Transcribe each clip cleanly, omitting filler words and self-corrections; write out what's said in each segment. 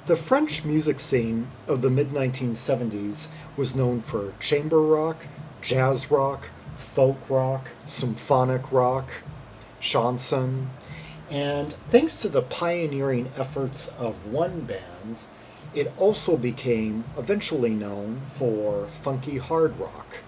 The French music scene of the mid 1970s was known for chamber rock, jazz rock, folk rock, symphonic rock, chanson, and thanks to the pioneering efforts of one band, it also became eventually known for funky hard rock.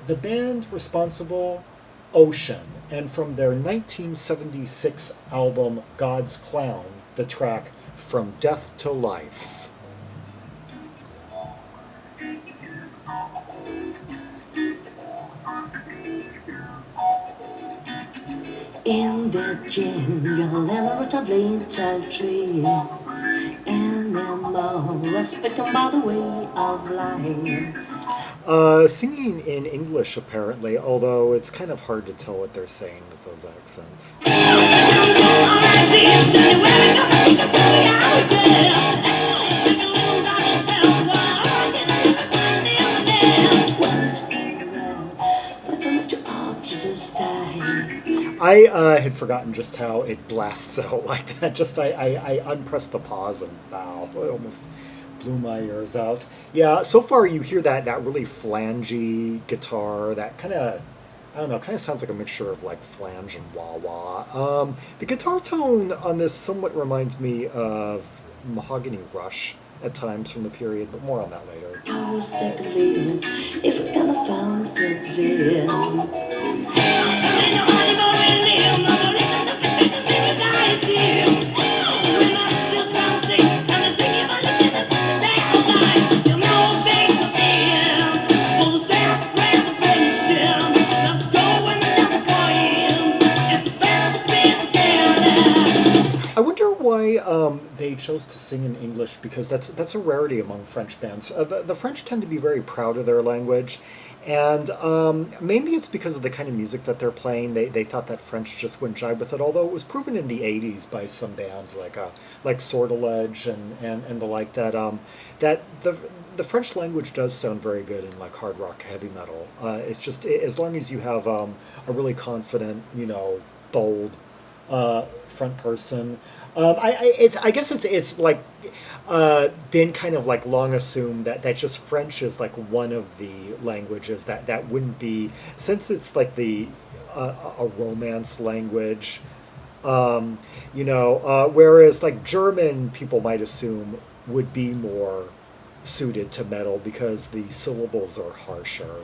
The band responsible, Ocean, and from their 1976 album God's Clown, the track From Death to Life. In the jungle and a rotable tree, animals speaking by the way of life. Singing in English, apparently, although it's kind of hard to tell what they're saying with those accents. I had forgotten just how it blasts out like that. I unpressed the pause and wow, it almost blew my ears out. Yeah, so far you hear that really flangey guitar, that kind of, I don't know, kind of sounds like a mixture of like flange and wah-wah. The guitar tone on this somewhat reminds me of Mahogany Rush at times from the period, but more on that later. If we're gonna find things in. I wonder why they chose to sing in English, because that's a rarity among French bands. The French tend to be very proud of their language, and maybe it's because of the kind of music that they're playing. They thought that French just wouldn't jive with it, although it was proven in the 80s by some bands like Sortilege and the like that the French language does sound very good in like hard rock, heavy metal. It's just as long as you have a really confident, bold front person. I guess it's like been kind of like long assumed that just French is like one of the languages that wouldn't be, since it's like the a romance language. Whereas like German people might assume would be more suited to metal because the syllables are harsher.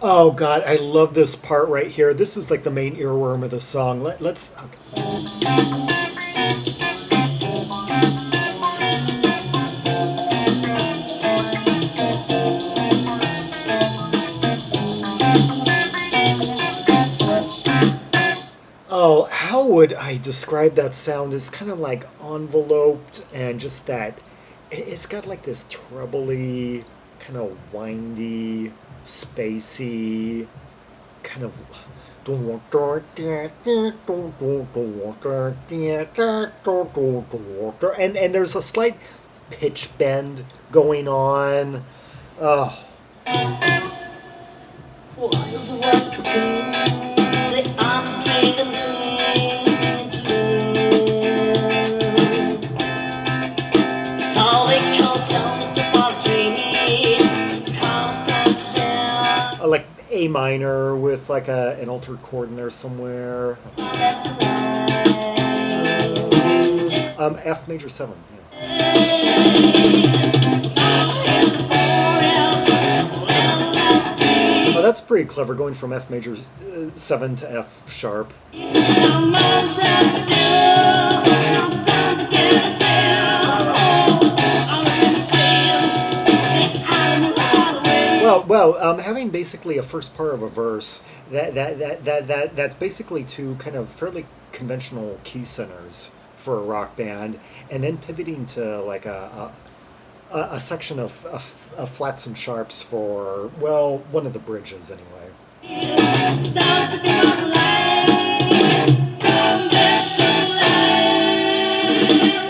Oh God, I love this part right here. This is like the main earworm of the song. Let's. Okay. Oh, how would I describe that sound? It's kind of like enveloped and just that. It's got like this trebly, kind of windy, spacey, kind of. And there's a slight pitch bend going on. Oh. Like A minor with like an altered chord in there somewhere. F major 7. Yeah. Oh, that's pretty clever, going from F major 7 to F sharp. Having basically a first part of a verse that's basically two kind of fairly conventional key centers for a rock band, and then pivoting to like a section of flats and sharps for one of the bridges anyway.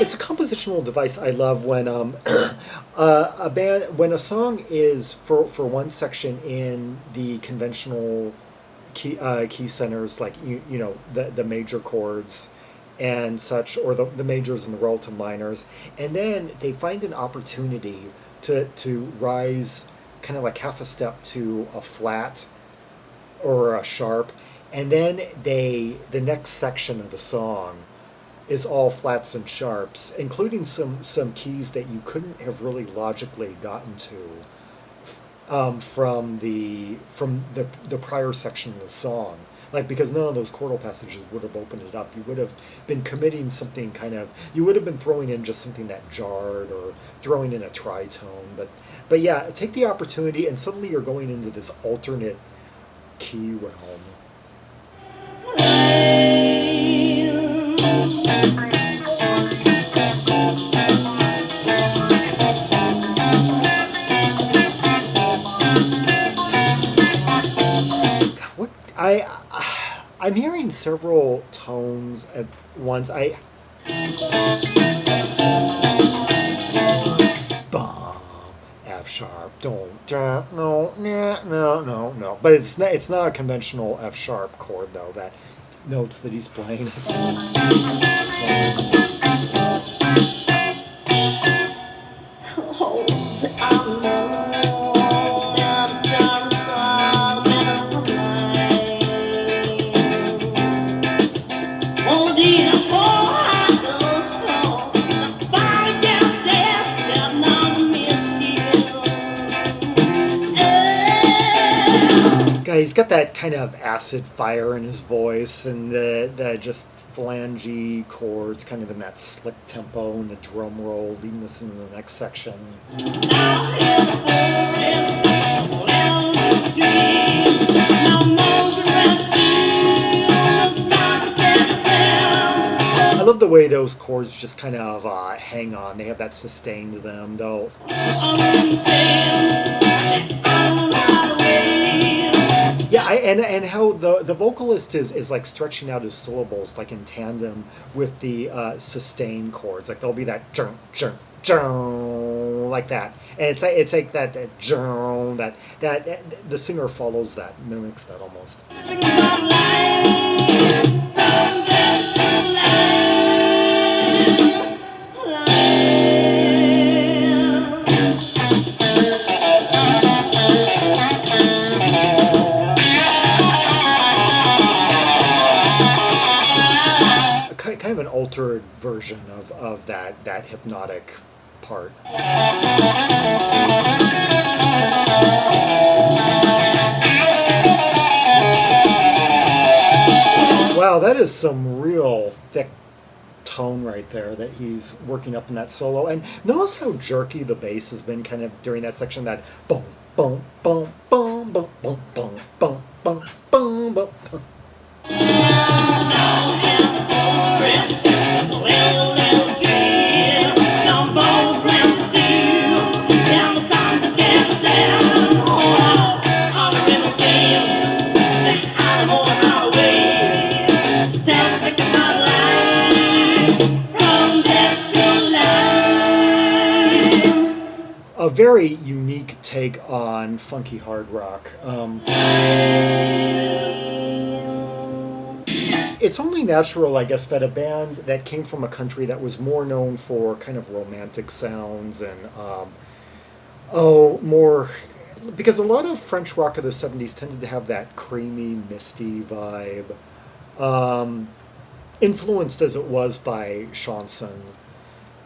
it's a compositional device I love when a band when a song is for one section in the conventional key centers, like you know the major chords and such, or the majors and the relative minors, and then they find an opportunity to rise kind of like half a step to a flat or a sharp, and then the next section of the song is all flats and sharps, including some keys that you couldn't have really logically gotten to from the prior section of the song. Like, because none of those chordal passages would have opened it up. You would have been committing something kind of. You would have been throwing in just something that jarred, or throwing in a tritone. But yeah, take the opportunity, and suddenly you're going into this alternate key realm. What I'm hearing several tones at once. Bum, F sharp, don't, no, nah, no. But it's not a conventional F sharp chord though. That notes that he's playing. Guy, he's got that kind of acid fire in his voice, and the just flangey chords, kind of in that slick tempo, and the drum roll leading us into the next section. I love the way those chords just kind of hang on. They have that sustain to them, though. Yeah, and how the vocalist is like stretching out his syllables like in tandem with the sustain chords. Like there'll be that jung jung jung like that, and it's like that jung that the singer follows that, mimics that almost. Kind of an altered version of that hypnotic part. Wow, that is some real thick tone right there that he's working up in that solo. And notice how jerky the bass has been kind of during that section, that boom, boom, boom, boom, boom, boom, boom, boom, boom, boom, boom. A very unique take on funky hard rock. It's only natural, I guess, that a band that came from a country that was more known for kind of romantic sounds and more, because a lot of French rock of the '70s tended to have that creamy, misty vibe, influenced as it was by chanson.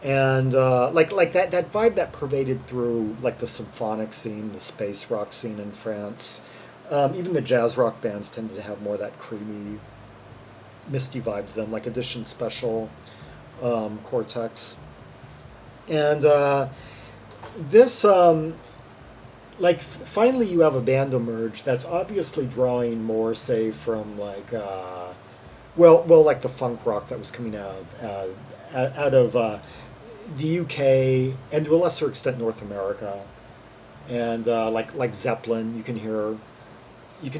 And like that vibe that pervaded through like the symphonic scene, the space rock scene in France. Even the jazz rock bands tended to have more of that creamy, misty vibe to them, like Edition Special, Cortex. And this, finally you have a band emerge that's obviously drawing more, say, from like, like the funk rock that was coming out of the UK, and to a lesser extent North America, and like Zeppelin. You can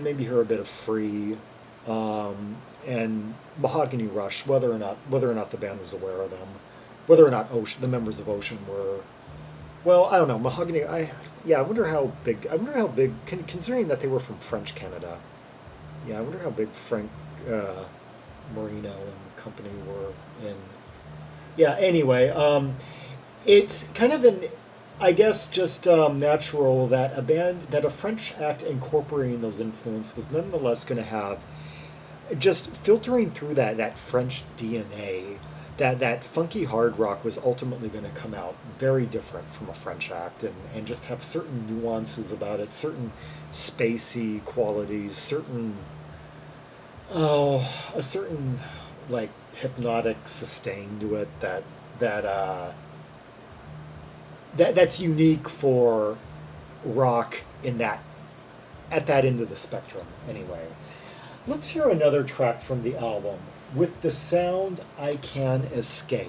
maybe hear a bit of Free, and Mahogany Rush, whether or not the band was aware of them. Whether or not Ocean, the members of Ocean were, well, I don't know. Mahogany. Yeah. I wonder how big. I wonder how big. Considering that they were from French Canada. Yeah. I wonder how big Frank Marino and company were in. Yeah. Anyway, it's kind of an, I guess, just natural that a French act incorporating those influences was nonetheless going to have, just filtering through that French DNA, that funky hard rock was ultimately going to come out very different from a French act, and just have certain nuances about it, certain spacey qualities, certain, oh, a certain like hypnotic sustain to it that that's unique for rock in that, at that end of the spectrum anyway. Let's hear another track from the album, With the Sound I Can Escape.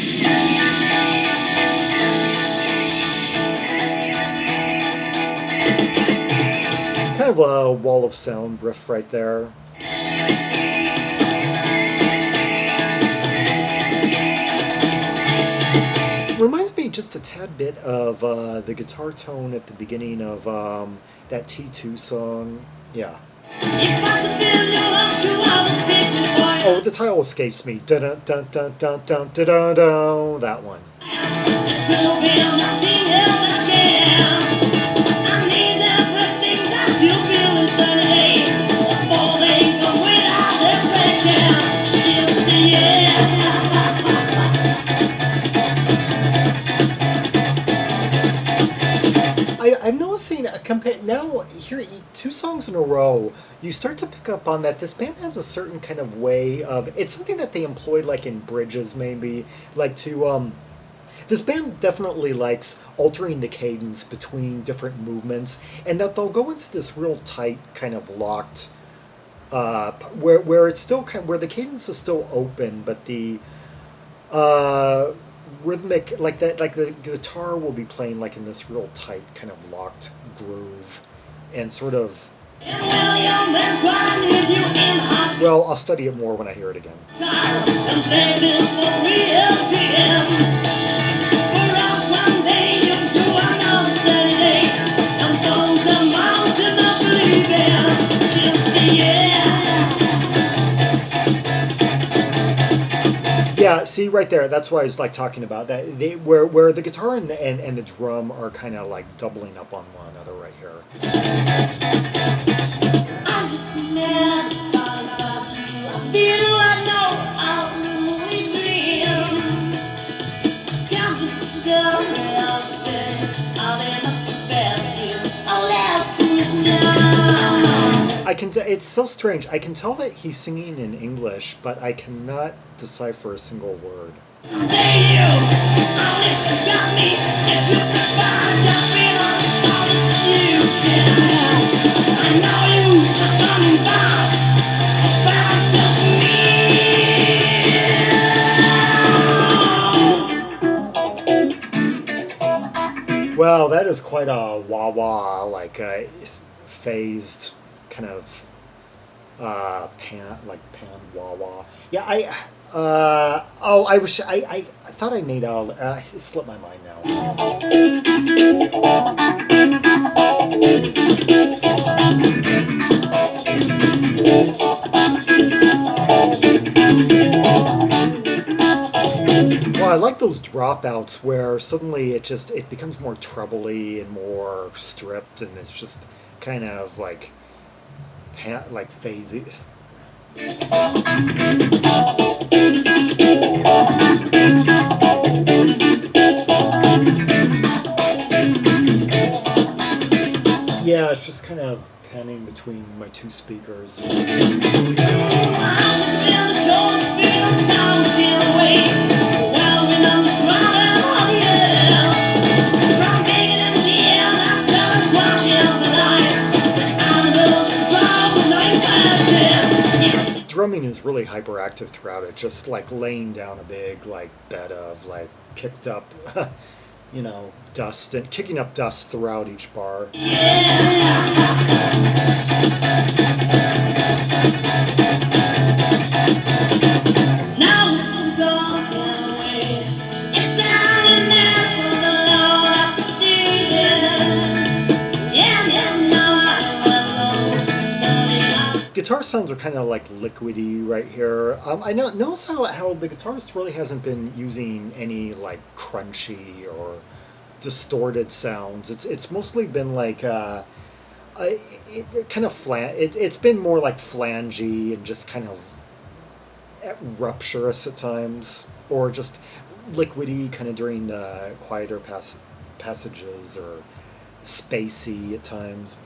Kind of a wall of sound riff right there. Reminds me just a tad bit of the guitar tone at the beginning of that T2 song. Yeah. Oh, the title escapes me. Dun dun dun dun dun dun dun dun. That one. I'm noticing now here, two songs in a row, you start to pick up on that this band has a certain kind of way of, it's something that they employed like in bridges maybe, like to this band definitely likes altering the cadence between different movements, and that they'll go into this real tight kind of locked where it's still kind of, where the cadence is still open, but the rhythmic, like that, like the guitar will be playing like in this real tight kind of locked groove, and sort of, well, I'll study it more when I hear it again. Yeah, see right there. That's what I was like talking about. That they, where the guitar and the drum are kind of like doubling up on one another right here. I can. It's so strange. I can tell that he's singing in English, but I cannot decipher a single word. Well, that is quite a wah-wah, like phased kind of pan wah-wah. Yeah, I thought I made out. It slipped my mind now. Well, I like those dropouts where suddenly it becomes more trebly and more stripped, and it's just kind of like phasey. Yeah, it's just kind of panning between my two speakers. Drumming is really hyperactive throughout it, just like laying down a big like bed of like kicked up dust, and kicking up dust throughout each bar. Now guitar sounds are kind of like liquidy right here. I know notice how the guitarist really hasn't been using any like crunchy or distorted sounds. It's mostly been like kind of flan. It's been more like flangey and just kind of rupturous at times, or just liquidy kind of during the quieter passages, or spacey at times.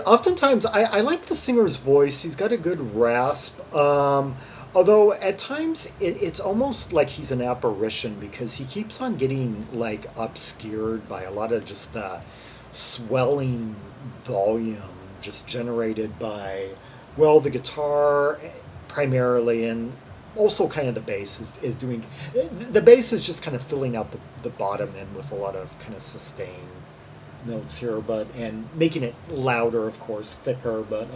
Oftentimes, I like the singer's voice. He's got a good rasp. Although at times it's almost like he's an apparition because he keeps on getting like obscured by a lot of just the swelling volume just generated by, well, the guitar primarily, and also kind of the bass is doing, the bass is just kind of filling out the bottom end with a lot of kind of sustain notes here, but, and making it louder, of course, thicker, but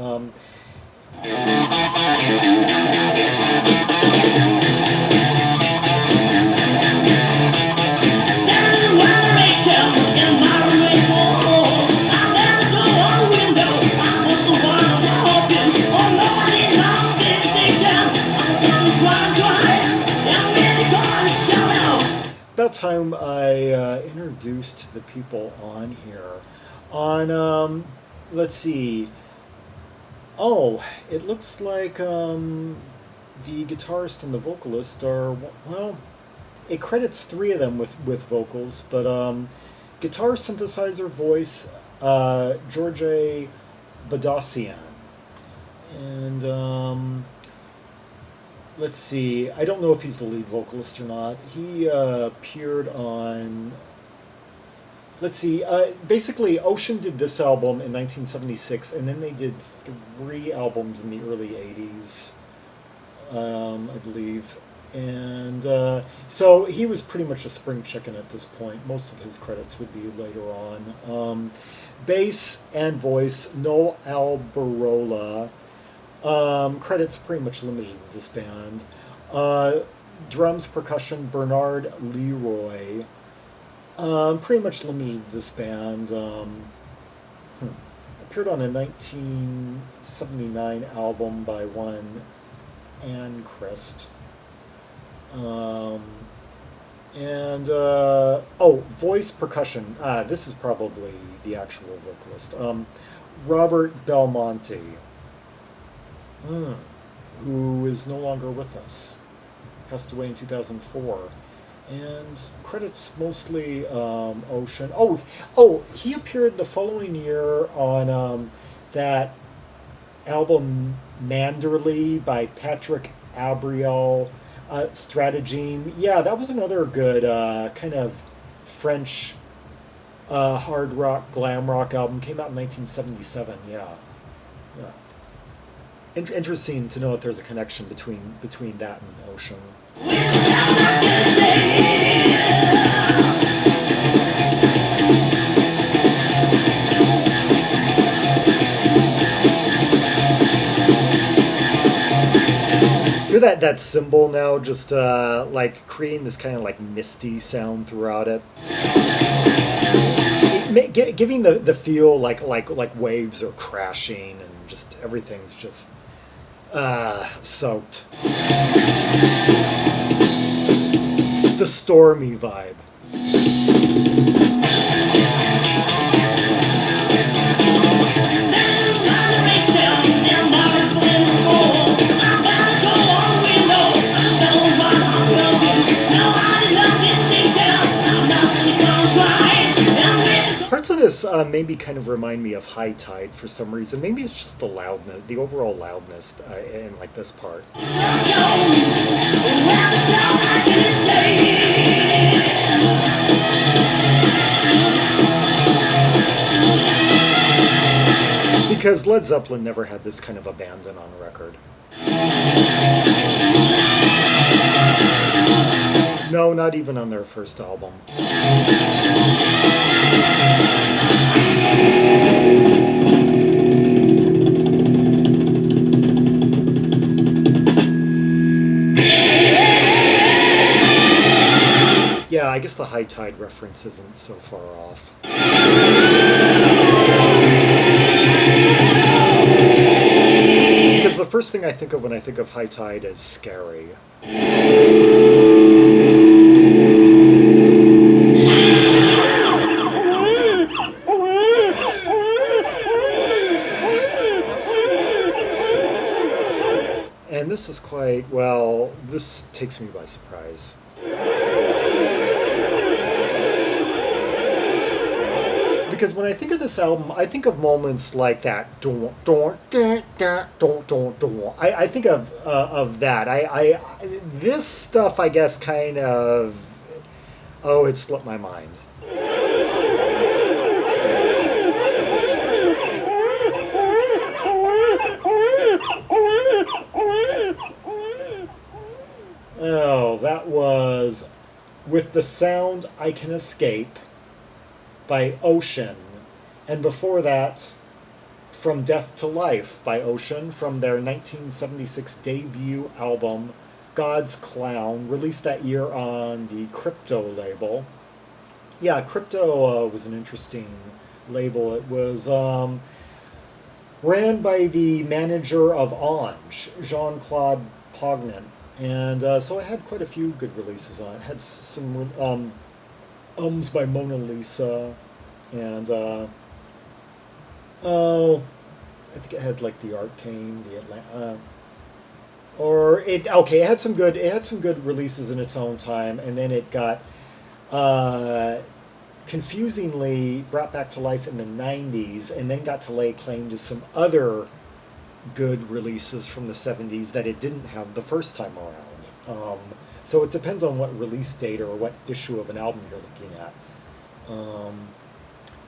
about time I introduced the people on here. On, let's see. Oh, it looks like the guitarist and the vocalist are, well, it credits three of them with vocals, but guitar, synthesizer, voice, George Bodossian. And let's see, I don't know if he's the lead vocalist or not. He appeared on, let's see, basically Ocean did this album in 1976, and then they did three albums in the early 80s, I believe. And so he was pretty much a spring chicken at this point. Most of his credits would be later on. Bass and voice, Noël Alberola. Credits pretty much limited to this band. Drums, percussion, Bernard Leroy. Pretty much limited to this band. Appeared on a 1979 album by one Ann Christ. Voice, percussion. This is probably the actual vocalist. Robert Belmonte. Who is no longer with us. Passed away in 2004. And credits mostly Ocean. He appeared the following year on that album Manderley by Patrick Abriel, Stratageme. Yeah, that was another good kind of French hard rock, glam rock album. Came out in 1977, yeah. Interesting to know that there's a connection between that and Ocean. Hear that cymbal now, just like creating this kind of like misty sound throughout it. Giving the feel like waves are crashing and just everything's just soaked. The stormy vibe. Parts of this maybe kind of remind me of High Tide for some reason. Maybe it's just the loudness, the overall loudness in like this part. Because Led Zeppelin never had this kind of abandon on record. No, not even on their first album. Yeah, I guess the high tide reference isn't so far off. Because the first thing I think of when I think of high tide is scary. And this is quite, well, this takes me by surprise. Because when I think of this album, I think of moments like that. I think of that. This stuff, I guess, kind of, oh, it slipped my mind. Oh, that was With the Sound I Can Escape by Ocean. And before that, From Death to Life by Ocean from their 1976 debut album, God's Clown, released that year on the Crypto label. Yeah, Crypto was an interesting label. It was ran by the manager of Ange, Jean-Claude Pognon. And so it had quite a few good releases on it. It had some Ums by Mona Lisa, and oh, I think it had like the Arcane, the Atlanta, it had some good releases in its own time, and then it got confusingly brought back to life in the 90s, and then got to lay claim to some other good releases from the 70s that it didn't have the first time around. So it depends on what release date or what issue of an album you're looking at.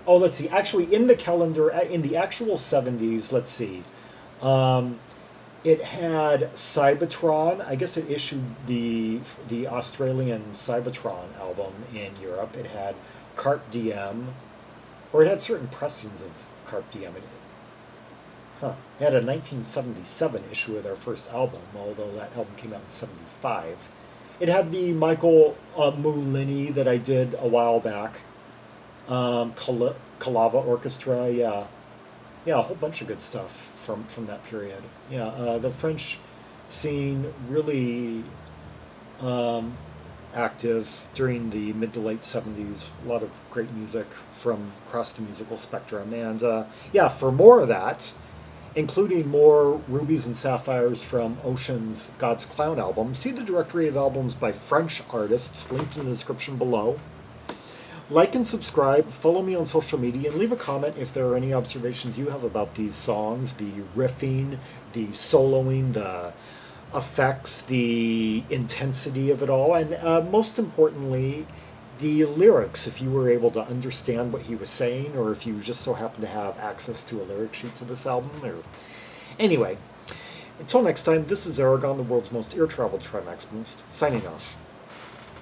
Let's see. Actually, in the calendar, in the actual 70s, let's see. It had Cybertron. I guess it issued the Australian Cybertron album in Europe. It had Carpe Diem, or it had certain pressings of Carpe Diem. It had a 1977 issue of their first album, although that album came out in 75. It had the Michael Mulini that I did a while back. Calava Orchestra, yeah, a whole bunch of good stuff from that period. Yeah, the French scene really active during the mid to late 70s. A lot of great music from across the musical spectrum, and for more of that, including more Rubies and Sapphires from Ocean's God's Clown album, see the directory of albums by French artists linked in the description below. Like and subscribe, follow me on social media, and leave a comment if there are any observations you have about these songs, the riffing, the soloing, the effects, the intensity of it all, and most importantly, the lyrics, if you were able to understand what he was saying, or if you just so happen to have access to a lyric sheet to this album. Anyway, until next time, this is Zaragon, the world's most air-traveled trimaximalist, signing off.